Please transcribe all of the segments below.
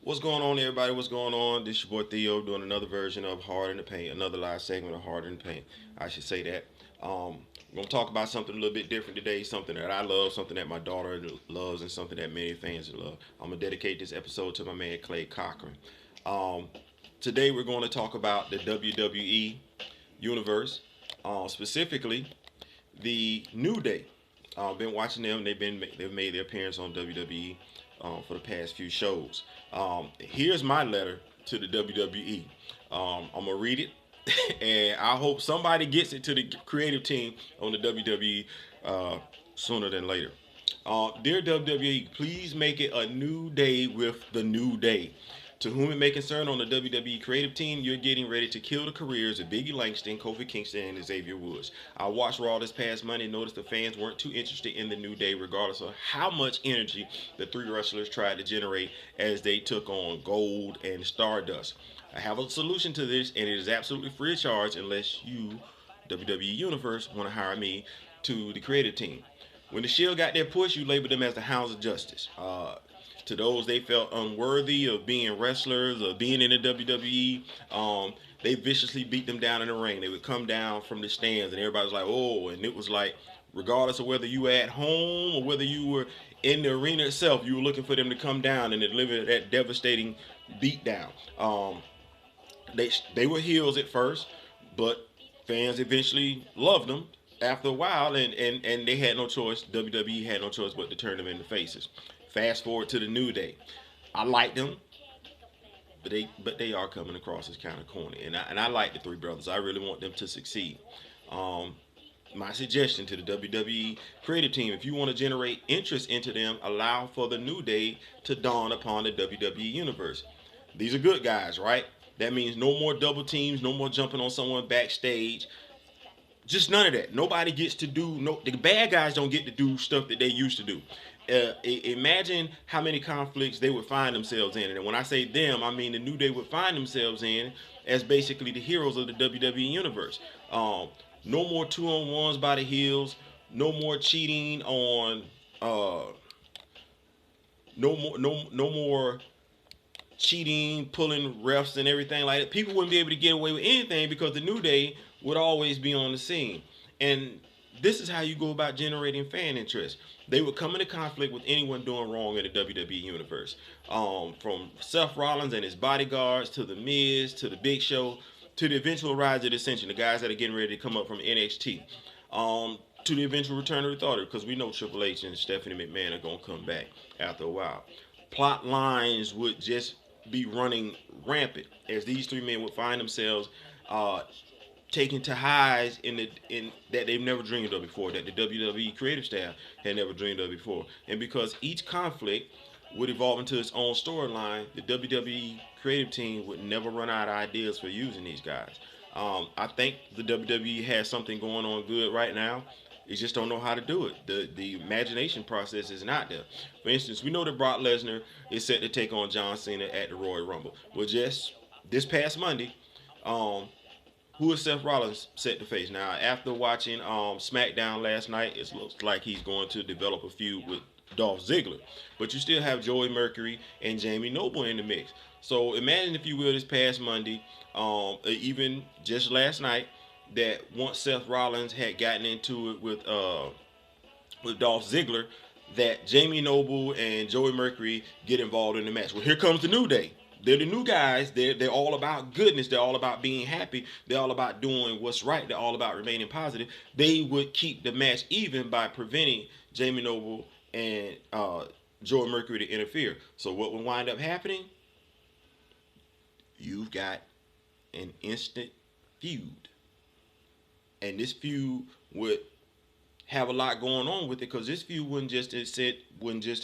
What's going on, everybody? What's going on? This your boy Theo doing another version of Hard in the Paint, another live segment of Hard in the Paint. I should say that. We're gonna talk about something a little bit different today, something that I love, something that my daughter loves, and something that many fans love. I'm gonna dedicate this episode to my man Clay Cochran. Um, Today we're going to talk about the WWE universe, specifically the New Day. Been watching them. They've made their appearance on WWE for the past few shows. Here's my letter to the WWE. I'm gonna read it, and I hope somebody gets it to the creative team on the WWE sooner than later. Dear WWE, please make it a new day with the New Day. To whom it may concern, on the WWE creative team, you're getting ready to kill the careers of Biggie Langston, Kofi Kingston, and Xavier Woods. I watched Raw this past Monday and noticed the fans weren't too interested in the New Day, regardless of how much energy the three wrestlers tried to generate as they took on Gold and Stardust. I have a solution to this, and it is absolutely free of charge unless you, WWE Universe, want to hire me to the creative team. When the Shield got their push, you labeled them as the Hounds of Justice. To those they felt unworthy of being wrestlers or being in the WWE, they viciously beat them down in the ring. They would come down from the stands, and everybody was like, "Oh!" And it was like, regardless of whether you were at home or whether you were in the arena itself, you were looking for them to come down and deliver that devastating beatdown. They were heels at first, but fans eventually loved them after a while, and they had no choice. WWE had no choice but to turn them into faces. Fast forward to the New Day. I like them, but they are coming across as kind of corny, and I like the three brothers. I really want them to succeed. Um, my suggestion to the WWE creative team: if you want to generate interest into them, allow for the New Day to dawn upon the WWE universe. These are good guys, right? That means no more double teams, no more jumping on someone backstage. Just none of that. Nobody gets to do no. The bad guys don't get to do stuff that they used to do. Imagine how many conflicts they would find themselves in, and when I say them, I mean the New Day would find themselves in as basically the heroes of the WWE universe. No more two on ones by the heels. No more cheating on. No more cheating, pulling refs and everything like that. People wouldn't be able to get away with anything because the New Day would always be on the scene. And this is how you go about generating fan interest. They would come into conflict with anyone doing wrong in the WWE universe. From Seth Rollins and his bodyguards to The Miz to the Big Show to the eventual rise of the Ascension, the guys that are getting ready to come up from NXT. To the eventual return of the Authority, because we know Triple H and Stephanie McMahon are going to come back after a while. Plot lines would just be running rampant as these three men would find themselves uh, taken to highs in that they've never dreamed of before, that the WWE creative staff had never dreamed of before. And because each conflict would evolve into its own storyline, the WWE creative team would never run out of ideas for using these guys. I think the WWE has something going on good right now. They just don't know how to do it. The imagination process is not there. For instance, we know that Brock Lesnar is set to take on John Cena at the Royal Rumble. Well, just this past Monday, um, who is Seth Rollins set to face? Now, after watching SmackDown last night, it looks like he's going to develop a feud with Dolph Ziggler. But you still have Joey Mercury and Jamie Noble in the mix. So imagine, if you will, this past Monday, even just last night, that once Seth Rollins had gotten into it with Dolph Ziggler, that Jamie Noble and Joey Mercury get involved in the match. Well, here comes the New Day. They're the new guys. They're all about goodness. They're all about being happy. They're all about doing what's right. They're all about remaining positive. They would keep the match even by preventing Jamie Noble and Joey Mercury to interfere. So what would wind up happening? You've got an instant feud, and this feud would have a lot going on with it, because this feud wouldn't just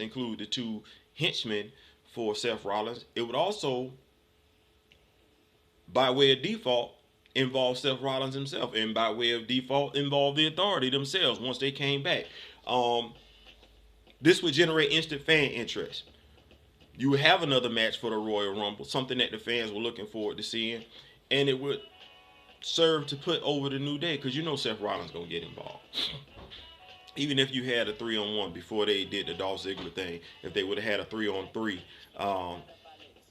include the two henchmen for Seth Rollins. It would also, by way of default, involve Seth Rollins himself, and by way of default, involve the Authority themselves once they came back. Um, this would generate instant fan interest. You would have another match for the Royal Rumble, something that the fans were looking forward to seeing, and it would serve to put over the New Day, because you know Seth Rollins gonna get involved. Even if you had a 3-on-1 before they did the Dolph Ziggler thing, if they would have had a 3-on-3, um,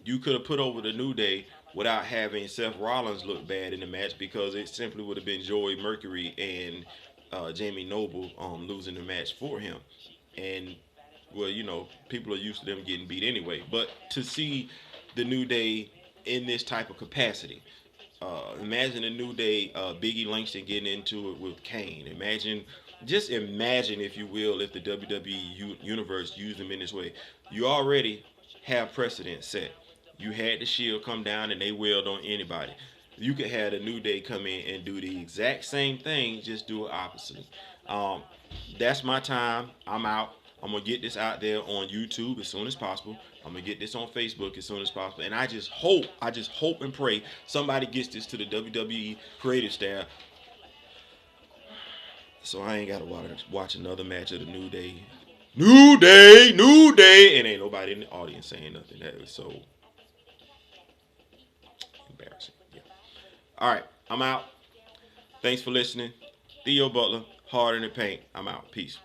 You could have put over the New Day without having Seth Rollins look bad in the match because it simply would have been Joey Mercury and Jamie Noble losing the match for him. And well, people are used to them getting beat anyway. But to see the New Day in this type of capacity, imagine a New Day, Biggie Langston getting into it with Kane. Just imagine, if you will, if the WWE universe used them in this way. You already have precedent set. You had the Shield come down and they wailed on anybody. You could have the New Day come in and do the exact same thing, just do it oppositely. Um, that's my time. I'm out. I'm gonna get this out there on YouTube as soon as possible. I'm gonna get this on Facebook as soon as possible. And I just hope and pray somebody gets this to the WWE creative staff, so I ain't gotta watch another match of the New Day. New Day, New Day, and ain't nobody in the audience saying nothing. That is so embarrassing. Yeah. All right, I'm out. Thanks for listening. Theo Butler, Hard in the Paint. I'm out. Peace.